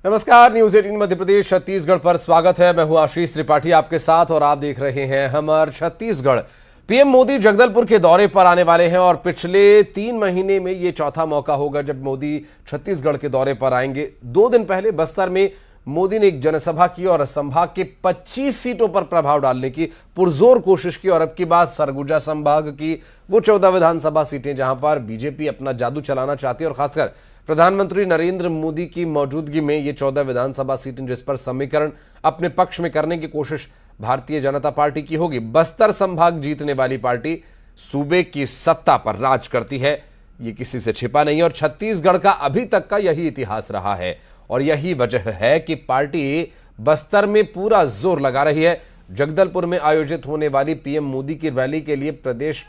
नमस्कार, न्यूज 18 मध्य प्रदेश छत्तीसगढ़ पर स्वागत है। मैं हूं आशीष त्रिपाठी आपके साथ और आप देख रहे हैं हमर छत्तीसगढ़। पीएम मोदी जगदलपुर के दौरे पर आने वाले हैं और पिछले 3 महीने में ये चौथा मौका होगा जब मोदी छत्तीसगढ़ के दौरे पर आएंगे। 2 दिन पहले बस्तर में मोदी ने एक जनसभा की और संभाग के 25 सीटों पर प्रभाव डालने की पुरजोर कोशिश की और अब की बात सरगुजा संभाग की वो 14 विधानसभा सीटें जहां पर बीजेपी अपना जादू चलाना चाहती है और खासकर प्रधानमंत्री नरेंद्र मोदी की मौजूदगी में ये 14 विधानसभा सीटें जिस पर समीकरण अपने पक्ष में करने की कोशिश भारतीय जनता पार्टी की होगी। बस्तर संभाग जीतने वाली पार्टी सूबे की सत्ता पर राज करती है, ये किसी से छिपा नहीं और छत्तीसगढ़ का अभी तक का यही इतिहास रहा है और यही वजह है कि पार्टी बस्तर में पूरा जोर लगा रही है। जगदलपुर में आयोजित होने वाली पीएम मोदी की रैली के लिए प्रदेश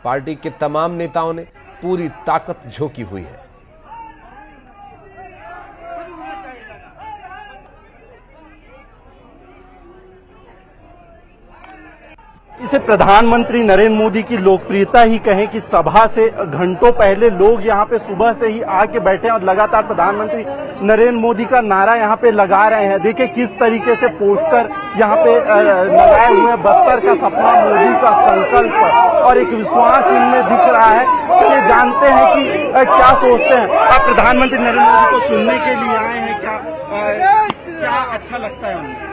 पार्टी के तमाम नेताओं ने पूरी ताकत झोंकी हुई है। इसे प्रधानमंत्री नरेंद्र मोदी की लोकप्रियता ही कहें कि सभा से घंटों पहले लोग यहां पे सुबह से ही आके बैठे हैं और लगातार प्रधानमंत्री नरेंद्र मोदी का नारा यहां पे लगा रहे हैं। देखिए किस तरीके से पोस्टर यहां पे लगाए हुए हैं, बस्तर का सपना, मोदी का संकल्प और एक विश्वास इनमें दिख रहा है। चलिए जानते हैं कि क्या सोचते हैं। आप प्रधानमंत्री नरेंद्र मोदी को सुनने के लिए आए हैं, क्या अच्छा लगता है उन्हें?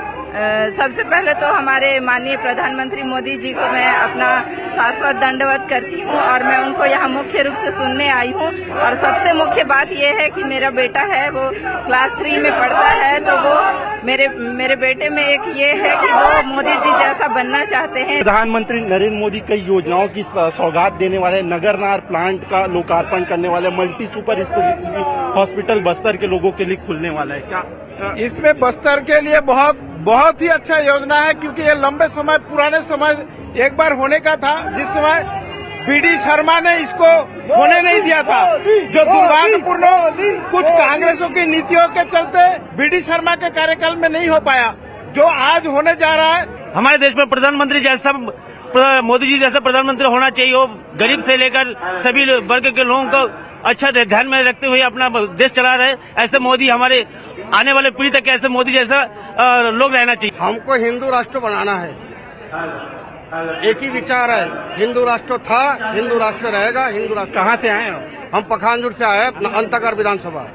सबसे पहले तो हमारे माननीय प्रधानमंत्री मोदी जी को मैं अपना शाश्वत दंडवत करती हूँ और मैं उनको यहाँ मुख्य रूप से सुनने आई हूँ। और सबसे मुख्य बात यह है कि मेरा बेटा है वो क्लास 3 में पढ़ता है, तो वो मेरे बेटे में एक ये है कि वो मोदी जी जैसा बनना चाहते हैं। प्रधानमंत्री नरेंद्र मोदी कई योजनाओं की सौगात देने वाले, नगरनार प्लांट का लोकार्पण करने वाले, multi super speciality hospital Bastar के लोगों के लिए खुलने वाला है। क्या इसमें बस्तर के लिए बहुत ही अच्छा योजना है, क्योंकि ये लंबे समय पुराने समय एक बार होने का था, जिस समय बीडी शर्मा ने इसको होने नहीं दिया था, जो दुर्भाग्यपूर्ण कुछ कांग्रेसों की नीतियों के चलते बीडी शर्मा के कार्यकाल में नहीं हो पाया, जो आज होने जा रहा है। हमारे देश में प्रधानमंत्री जैसा मोदी जी जैसा प्रधानमंत्री होना चाहिए, वो गरीब से लेकर सभी वर्ग के लोगों को अच्छा ध्यान में रखते हुए अपना देश चला रहे। ऐसे मोदी हमारे आने वाले पीढ़ी तक ऐसे मोदी जैसा लोग रहना चाहिए। हमको हिंदू राष्ट्र बनाना है, एक ही विचार है, हिंदू राष्ट्र था, हिंदू राष्ट्र रहेगा, हिंदू राष्ट्र। कहाँ से आए हो? हम पखानजोर से आए, अंतकर विधानसभा।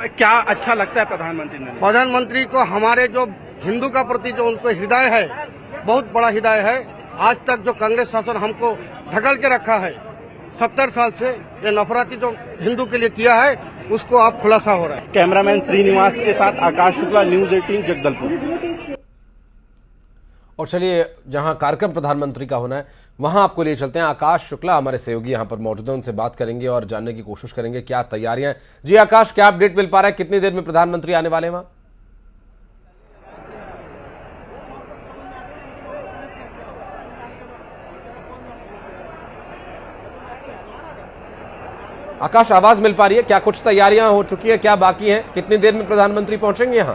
क्या अच्छा लगता है प्रधानमंत्री को? हमारे जो हिंदू का प्रति जो उनको हृदय है, बहुत बड़ा हृदय है। आज तक जो कांग्रेस शासन हमको ढकल के रखा है 70 साल से, ये नफरती जो हिंदू के लिए किया है उसको अब खुलासा हो रहा है। कैमरामैन श्रीनिवास के साथ आकाश शुक्ला, न्यूज 18 जगदलपुर। और चलिए जहां कार्यक्रम प्रधानमंत्री का होना है वहां आपको लिए चलते हैं। आकाश शुक्ला हमारे सहयोगी यहां पर मौजूद हैं, उनसे बात करेंगे और जानने की कोशिश करेंगे क्या तैयारियां हैं। जी आकाश, क्या अपडेट मिल पा रहा है, कितनी देर में प्रधानमंत्री आने वाले हैं वहां? आकाश, आवाज मिल पा रही है? क्या कुछ तैयारियां हो चुकी है, क्या बाकी है, कितनी देर में प्रधानमंत्री पहुंचेंगे यहां?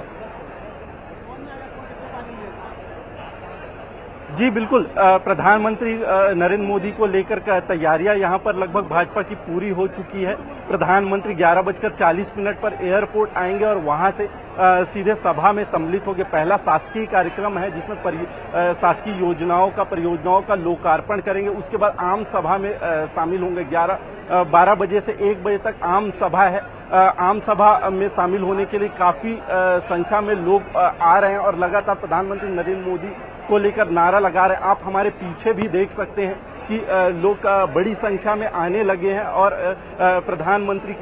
जी बिल्कुल, प्रधानमंत्री नरेंद्र मोदी को लेकर तैयारियां यहां पर लगभग भाजपा की पूरी हो चुकी है। प्रधानमंत्री 11:40 पर एयरपोर्ट आएंगे और वहां से सीधे सभा में सम्मिलित होंगे। पहला शासकीय कार्यक्रम है जिसमें शासकीय परियोजनाओं का लोकार्पण करेंगे। उसके बाद आम सभा में शामिल होंगे। 12 बजे से 1 बजे तक आम सभा है। आम सभा में शामिल होने के लिए काफी संख्या में लोग आ रहे हैं और लगातार प्रधानमंत्री नरेंद्र मोदी को लेकर नारा लगा रहे हैं। आप हमारे पीछे भी देख सकते हैं कि लोग बड़ी संख्या में आने लगे हैं और प्रधानमंत्री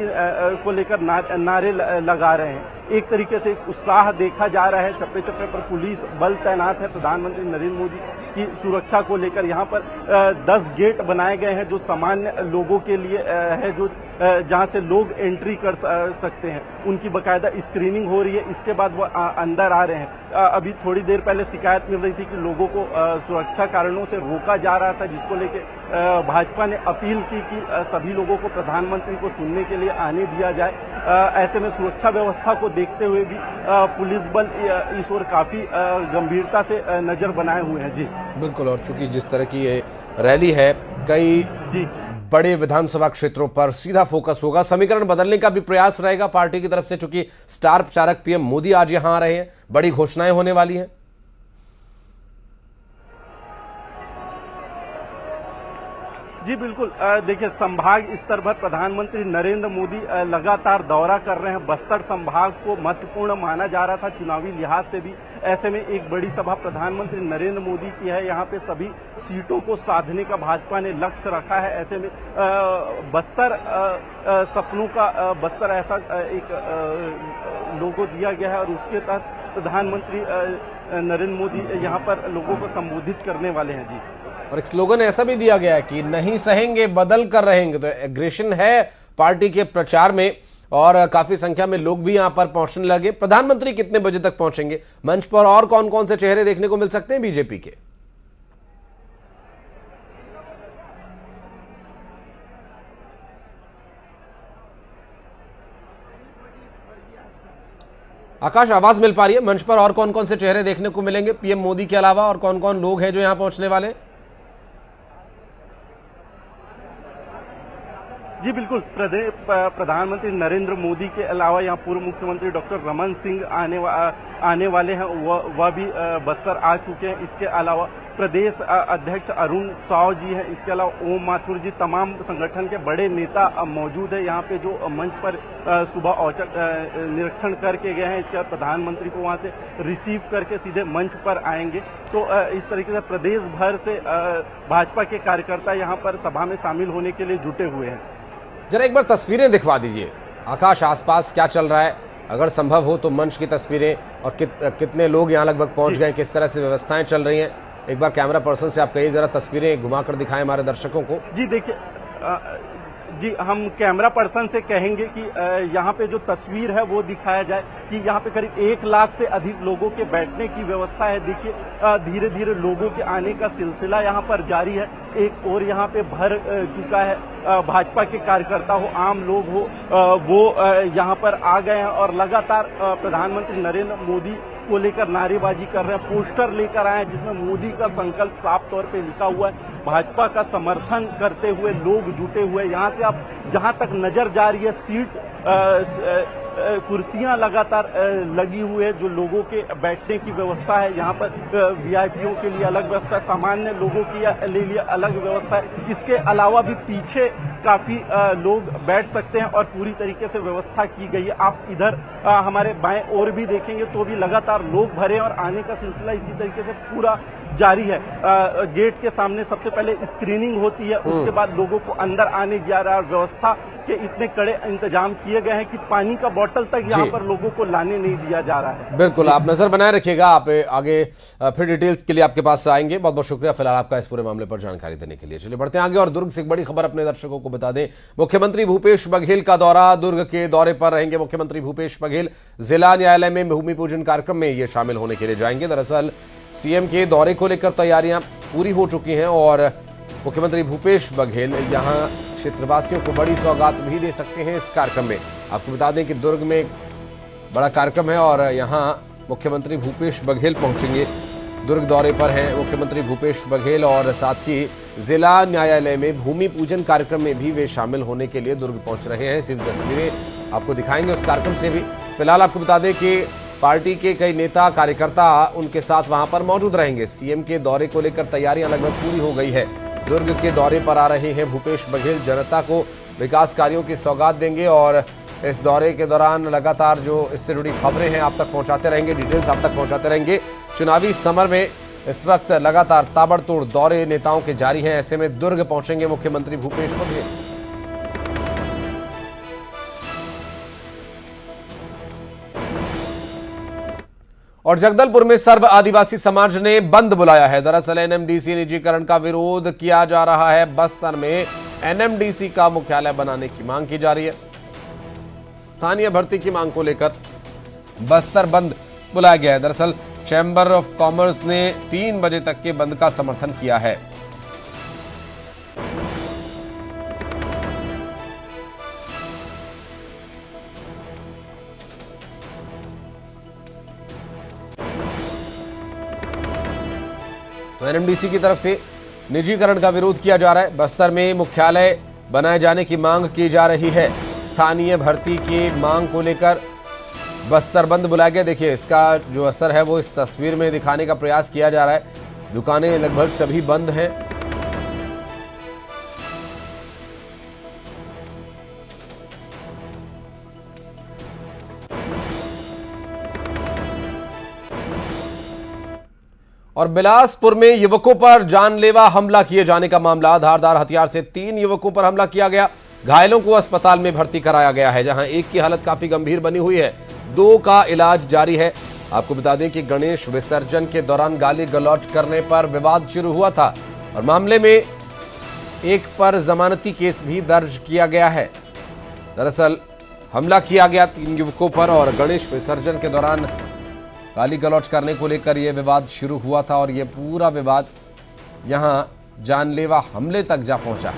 को लेकर नारे लगा रहे हैं। एक तरीके से उत्साह देखा जा रहा है। चप्पे चप्पे पर पुलिस बल तैनात है प्रधानमंत्री नरेंद्र मोदी की सुरक्षा को लेकर। यहाँ पर 10 गेट बनाए गए हैं जो सामान्य लोगों के लिए है, जो जहाँ से लोग एंट्री कर सकते हैं। उनकी बाकायदा स्क्रीनिंग हो रही है, इसके बाद वो अंदर आ रहे हैं। अभी थोड़ी देर पहले शिकायत मिल रही थी कि लोगों को सुरक्षा कारणों से रोका जा रहा था, जिसको लेकर भाजपा ने अपील की कि सभी लोगों को प्रधानमंत्री को सुनने के लिए आने दिया जाए। ऐसे में सुरक्षा व्यवस्था को देखते हुए भी पुलिस बल इस ओर काफी गंभीरता से नजर बनाए हुए हैं। जी बिल्कुल, और चूंकि जिस तरह की ये रैली है, कई बड़े विधानसभा क्षेत्रों पर सीधा फोकस होगा। समीकरण बदलने का भी प्रयास रहेगा पार्टी की तरफ से, चूंकि स्टार प्रचारक पीएम मोदी आज यहां आ रहे हैं, बड़ी घोषणाएं होने वाली हैं। जी बिल्कुल, देखिए संभाग स्तर पर प्रधानमंत्री नरेंद्र मोदी लगातार दौरा कर रहे हैं। बस्तर संभाग को महत्वपूर्ण माना जा रहा था चुनावी लिहाज से भी, ऐसे में एक बड़ी सभा प्रधानमंत्री नरेंद्र मोदी की है। यहाँ पे सभी सीटों को साधने का भाजपा ने लक्ष्य रखा है। ऐसे में बस्तर सपनों का बस्तर ऐसा एक लोगो दिया गया है और उसके तहत प्रधानमंत्री नरेंद्र मोदी यहाँ पर लोगों को संबोधित करने वाले हैं। जी, और एक स्लोगन ऐसा भी दिया गया है कि नहीं सहेंगे बदल कर रहेंगे। तो एग्रेशन है पार्टी के प्रचार में और काफी संख्या में लोग भी यहां पर पहुंचने लगे। प्रधानमंत्री कितने बजे तक पहुंचेंगे, मंच पर और कौन कौन से चेहरे देखने को मिल सकते हैं बीजेपी के? आकाश, आवाज मिल पा रही है? मंच पर और कौन कौन से चेहरे देखने को मिलेंगे पीएम मोदी के अलावा, और कौन कौन लोग हैं जो यहां पहुंचने वाले? जी बिल्कुल, प्रधानमंत्री नरेंद्र मोदी के अलावा यहाँ पूर्व मुख्यमंत्री डॉक्टर रमन सिंह आने वाले हैं, वह भी बस्तर आ चुके हैं। इसके अलावा प्रदेश अध्यक्ष अरुण साव जी हैं, इसके अलावा ओम माथुर जी, तमाम संगठन के बड़े नेता मौजूद हैं यहाँ पे, जो मंच पर सुबह औचक निरीक्षण करके गए हैं। इसके बाद प्रधानमंत्री को वहाँ से रिसीव करके सीधे मंच पर आएंगे। तो इस तरीके से प्रदेश भर से भाजपा के कार्यकर्ता यहाँ पर सभा में शामिल होने के लिए जुटे हुए हैं। जरा एक बार तस्वीरें दिखवा दीजिए आकाश, आसपास क्या चल रहा है, अगर संभव हो तो मंच की तस्वीरें, और कितने लोग यहाँ लगभग पहुंच गए, किस तरह से व्यवस्थाएं चल रही हैं। एक बार कैमरा पर्सन से आप कहिए, जरा तस्वीरें घुमाकर दिखाएं हमारे दर्शकों को। जी देखिए, जी हम कैमरा पर्सन से कहेंगे कि यहाँ पे जो तस्वीर है वो दिखाया जाए कि यहाँ पे करीब 1 लाख से अधिक लोगों के बैठने की व्यवस्था है। देखिए धीरे धीरे लोगों के आने का सिलसिला यहाँ पर जारी है। एक और यहाँ पे भर चुका है, भाजपा के कार्यकर्ता हो, आम लोग हो, वो यहाँ पर आ गए हैं और लगातार प्रधानमंत्री नरेंद्र मोदी को लेकर नारेबाजी कर रहे हैं। पोस्टर लेकर आए हैं जिसमें मोदी का संकल्प साफ तौर पे लिखा हुआ है। भाजपा का समर्थन करते हुए लोग जुटे हुए। यहाँ से आप जहाँ तक नजर जा रही है, सीट कुर्सियां लगातार लगी हुई है, जो लोगों के बैठने की व्यवस्था है। यहाँ पर वीआईपीओ के लिए अलग व्यवस्था है, सामान्य लोगों के लिए अलग व्यवस्था है। इसके अलावा भी पीछे काफी लोग बैठ सकते हैं और पूरी तरीके से व्यवस्था की गई है। आप इधर हमारे बाएं ओर भी देखेंगे तो भी लगातार लोग भरे और आने का सिलसिला इसी तरीके से पूरा जारी है। गेट के सामने सबसे पहले स्क्रीनिंग होती है, उसके बाद लोगों को अंदर आने जा रहा है। व्यवस्था के इतने कड़े इंतजाम किए गए हैं कि पानी का बोतल तक यहाँ पर लोगों को लाने नहीं दिया जा रहा है। बिल्कुल, आप नजर बनाए रखिएगा। आप आगे फिर डिटेल्स के लिए आपके पास आएंगे। बहुत बहुत शुक्रिया फिलहाल आपका इस पूरे मामले पर जानकारी देने के लिए। चलिए बढ़ते हैं आगे और दुर्ग से एक बड़ी खबर अपने दर्शकों को बता दें। मुख्यमंत्री भूपेश बघेल का दौरा, दुर्ग के दौरे पर रहेंगे मुख्यमंत्री भूपेश बघेल। जिला न्यायालय में भूमि पूजन कार्यक्रम में ये शामिल होने के लिए जाएंगे। दरअसल सीएम के दौरे को लेकर तैयारियां पूरी हो चुकी हैं और मुख्यमंत्री भूपेश बघेल यहां क्षेत्रवासियों को बड़ी सौगात भी दे सकते हैं इस कार्यक्रम में। आपको बता दें कि दुर्ग में एक बड़ा कार्यक्रम है और यहां मुख्यमंत्री भूपेश बघेल पहुंचेंगे। दुर्ग दौरे पर हैं मुख्यमंत्री भूपेश बघेल और साथ ही जिला न्यायालय में भूमि पूजन कार्यक्रम में भी वे शामिल होने के लिए दुर्ग पहुंच रहे हैं। सीधी तस्वीरें आपको दिखाएंगे उस कार्यक्रम से भी। फिलहाल आपको बता दें कि पार्टी के कई नेता कार्यकर्ता उनके साथ वहां पर मौजूद रहेंगे। सीएम के दौरे को लेकर तैयारियां लगभग पूरी हो गई है। दुर्ग के दौरे पर आ रहे हैं भूपेश बघेल, जनता को विकास कार्यों की सौगात देंगे और इस दौरे के दौरान लगातार जो इससे जुड़ी खबरें हैं आप तक पहुंचाते रहेंगे, डिटेल्स आप तक पहुंचाते रहेंगे। चुनावी समर में इस वक्त लगातार ताबड़तोड़ दौरे नेताओं के जारी हैं। ऐसे में दुर्ग पहुंचेंगे मुख्यमंत्री भूपेश बघेल। और जगदलपुर में सर्व आदिवासी समाज ने बंद बुलाया है। दरअसल एनएमडीसी निजीकरण का विरोध किया जा रहा है। बस्तर में एनएमडीसी का मुख्यालय बनाने की मांग की जा रही है। स्थानीय भर्ती की मांग को लेकर बस्तर बंद बुलाया गया है। दरअसल चैम्बर ऑफ कॉमर्स ने 3 बजे तक के बंद का समर्थन किया है। तो एनएमडीसी की तरफ से निजीकरण का विरोध किया जा रहा है। बस्तर में मुख्यालय बनाए जाने की मांग की जा रही है। स्थानीय भर्ती की मांग को लेकर बस्तर बंद बुलाया गया। देखिए, इसका जो असर है वो इस तस्वीर में दिखाने का प्रयास किया जा रहा है। दुकानें लगभग सभी बंद हैं। और बिलासपुर में युवकों पर जानलेवा हमला किए जाने का मामला। धारदार हथियार से 3 युवकों पर हमला किया गया। घायलों को अस्पताल में भर्ती कराया गया है, जहां एक की हालत काफी गंभीर बनी हुई है, 2 का इलाज जारी है। आपको बता दें कि गणेश विसर्जन के दौरान गाली गलौज करने पर विवाद शुरू हुआ था और मामले में एक पर जमानती केस भी दर्ज किया गया है। दरअसल हमला किया गया 3 युवकों पर और गणेश विसर्जन के दौरान गाली गलौज करने को लेकर यह विवाद शुरू हुआ था और यह पूरा विवाद यहां जानलेवा हमले तक जा पहुंचा है।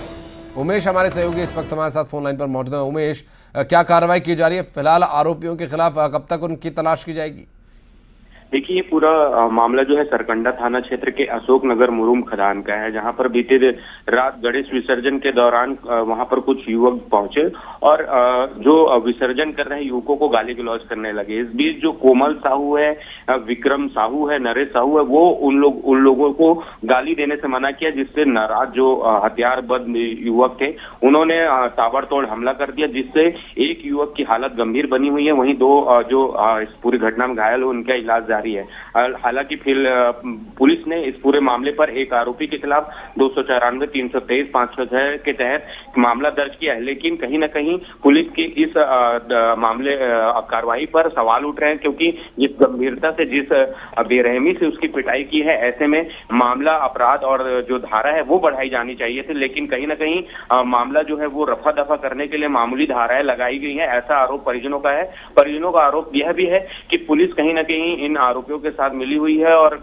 उमेश हमारे सहयोगी इस वक्त हमारे साथ फोन लाइन पर मौजूद है। उमेश, क्या कार्रवाई की जा रही है? फिलहाल आरोपियों के खिलाफ कब तक उनकी तलाश की जाएगी? देखिए, ये पूरा मामला जो है सरकंडा थाना क्षेत्र के अशोक नगर मुरुम खदान का है, जहां पर बीते रात गणेश विसर्जन के दौरान वहां पर कुछ युवक पहुंचे और जो विसर्जन कर रहे युवकों को गाली गलौज करने लगे। इस बीच जो कोमल साहू है, विक्रम साहू है, नरेश साहू है, वो उन लोगों को गाली देने से मना किया, जिससे नाराज जो हथियारबंद युवक थे उन्होंने ताबड़तोड़ हमला कर दिया, जिससे एक युवक की हालत गंभीर बनी हुई है। वहीं 2 जो इस पूरी घटना में घायल हुए उनका इलाज जारी है। हालांकि फिर पुलिस ने इस पूरे मामले पर एक आरोपी के खिलाफ 294, 323, 506 के तहत मामला दर्ज किया है, लेकिन कहीं ना कहीं पुलिस की इस मामले कार्रवाई पर सवाल उठ रहे हैं, क्योंकि जिस गंभीरता से, जिस बेरहमी से उसकी पिटाई की है, ऐसे में मामला अपराध और जो धारा है वो बढ़ाई जानी चाहिए थी, लेकिन कहीं ना कहीं मामला जो है वो रफा दफा करने के लिए मामूली धाराएं लगाई गई है, ऐसा आरोप परिजनों का है। परिजनों का आरोप यह भी है कि पुलिस कहीं ना कहीं इन आरोपियों के साथ मिली हुई है और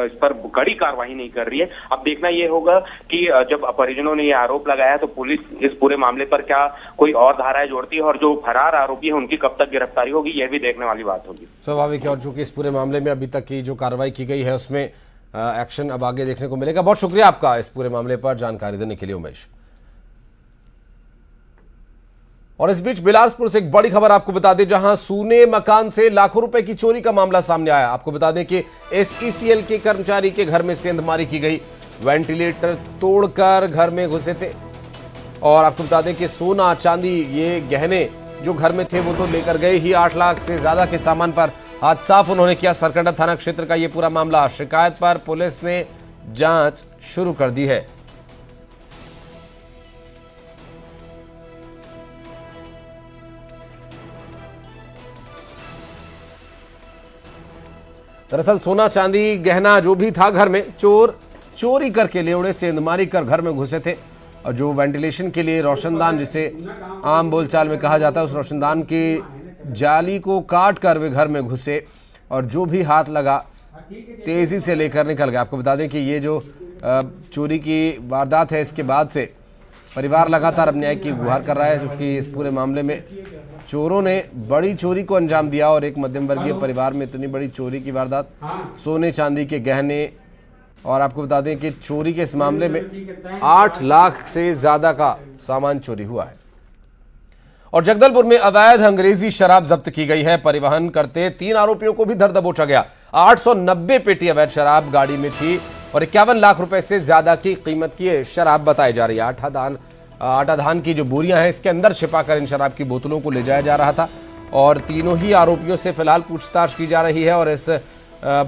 इस पर कड़ी कार्रवाई नहीं कर रही है। अब देखना यह होगा कि जब परिजनों ने यह आरोप लगाया तो पुलिस इस पूरे मामले पर क्या कोई और धाराएं जोड़ती है और जो फरार आरोपी है उनकी कब तक गिरफ्तारी होगी, यह भी देखने वाली बात होगी। स्वाभाविक है, और चूंकि इस पूरे मामले में अभी तक की जो कार्रवाई की गई है उसमें एक्शन अब आगे देखने को मिलेगा। बहुत शुक्रिया आपका इस पूरे मामले पर जानकारी देने के लिए उमेश। और इस बीच बिलासपुर से एक बड़ी खबर आपको बता दें, जहां सूने मकान से लाखों रुपए की चोरी का मामला सामने आया। आपको बता दें कि SECL के कर्मचारी के घर में सेंधमारी की गई। वेंटिलेटर तोड़कर घर में घुसे थे और आपको बता दें कि सोना चांदी ये गहने जो घर में थे वो तो लेकर गए ही, 8 लाख से ज्यादा के सामान पर हाथ साफ उन्होंने किया। सरकंडा थाना क्षेत्र का ये पूरा मामला। शिकायत पर पुलिस ने जांच शुरू कर दी है। दरअसल सोना चांदी गहना जो भी था घर में, चोर चोरी करके ले उड़े, सेंधमारी कर घर में घुसे थे और जो वेंटिलेशन के लिए रोशनदान, जिसे आम बोलचाल में कहा जाता है, उस रोशनदान की जाली को काट कर वे घर में घुसे और जो भी हाथ लगा तेजी से लेकर निकल गए। आपको बता दें कि ये जो चोरी की वारदात है, इसके बाद से परिवार लगातार अब न्याय की गुहार कर रहा है, क्योंकि इस पूरे मामले में चोरों ने बड़ी चोरी को अंजाम दिया और एक मध्यम वर्गीय परिवार में इतनी बड़ी चोरी की वारदात, सोने चांदी के गहने, और आपको बता दें कि चोरी के इस मामले में 8 लाख से ज्यादा का सामान चोरी हुआ है। और जगदलपुर में अवैध अंग्रेजी शराब जब्त की गई है। परिवहन करते 3 आरोपियों को भी धर दबोचा गया। 890 पेटी अवैध शराब गाड़ी में थी और 51 लाख रुपए से ज्यादा की कीमत की शराब बताई जा रही है। आटा धान की जो बोरियां हैं, इसके अंदर छिपाकर इन शराब की बोतलों को ले जाया जा रहा था और तीनों ही आरोपियों से फिलहाल पूछताछ की जा रही है। और इस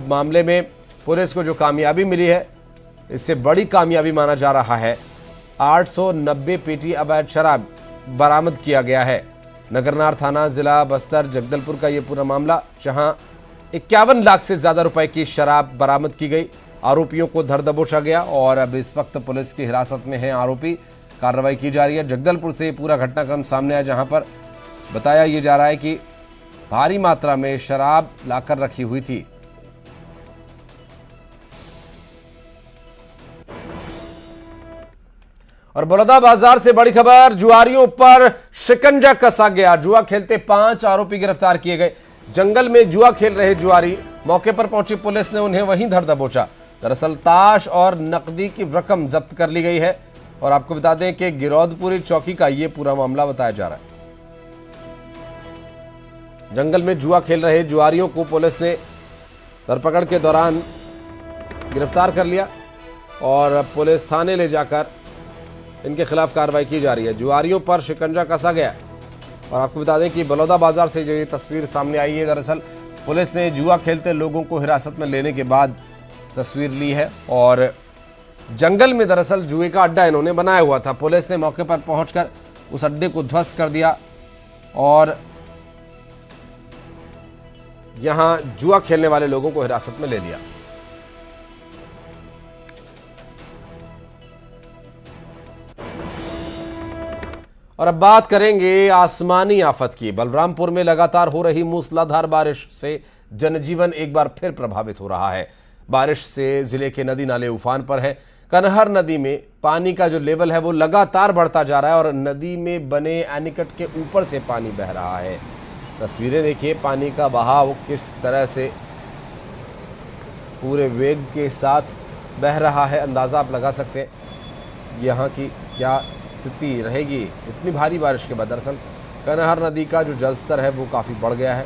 मामले में पुलिस को जो कामयाबी मिली है, इससे बड़ी कामयाबी माना जा रहा है। 890 पेटी अवैध शराब बरामद किया गया है। नगरनार थाना, जिला बस्तर, जगदलपुर का ये पूरा मामला, जहां 51 लाख से ज्यादा रुपए की शराब बरामद की गई। आरोपियों को धर दबोचा गया और अब इस वक्त पुलिस की हिरासत में है आरोपी। कार्रवाई की जा रही है। जगदलपुर से पूरा घटनाक्रम सामने आया, जहां पर बताया ये जा रहा है कि भारी मात्रा में शराब लाकर रखी हुई थी। और बड़ौदा बाजार से बड़ी खबर, जुआरियों पर शिकंजा कसा गया। जुआ खेलते 5 आरोपी गिरफ्तार किए गए। जंगल में जुआ खेल रहे जुआरी, मौके पर पहुंची पुलिस ने उन्हें वहीं धर दबोचा। दरअसल ताश और नकदी की रकम जब्त कर ली गई है और आपको बता दें कि गिरौदपुरी चौकी का ये पूरा मामला बताया जा रहा है। जंगल में जुआ खेल रहे जुआरियों को पुलिस ने धरपकड़ के दौरान गिरफ्तार कर लिया और पुलिस थाने ले जाकर इनके खिलाफ कार्रवाई की जा रही है। जुआरियों पर शिकंजा कसा गया और आपको बता दें कि बलौदा बाजार से जो ये तस्वीर सामने आई है, दरअसल पुलिस ने जुआ खेलते लोगों को हिरासत में लेने के बाद तस्वीर ली है और जंगल में दरअसल जुए का अड्डा इन्होंने बनाया हुआ था। पुलिस ने मौके पर पहुंचकर उस अड्डे को ध्वस्त कर दिया और यहां जुआ खेलने वाले लोगों को हिरासत में ले लिया। और अब बात करेंगे आसमानी आफत की। बलरामपुर में लगातार हो रही मूसलाधार बारिश से जनजीवन एक बार फिर प्रभावित हो रहा है। बारिश से जिले के नदी नाले उफान पर है। कनहर नदी में पानी का जो लेवल है वो लगातार बढ़ता जा रहा है और नदी में बने एनीकट के ऊपर से पानी बह रहा है। तस्वीरें देखिए, पानी का बहाव किस तरह से पूरे वेग के साथ बह रहा है। अंदाज़ा आप लगा सकते हैं यहाँ की क्या स्थिति रहेगी इतनी भारी बारिश के बाद। दरअसल कनहर नदी का जो जलस्तर है वो काफ़ी बढ़ गया है।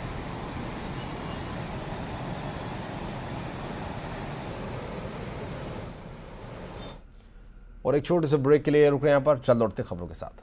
और एक छोटे से ब्रेक के लिए रुक रहे हैं यहाँ पर, चल लौटते खबरों के साथ।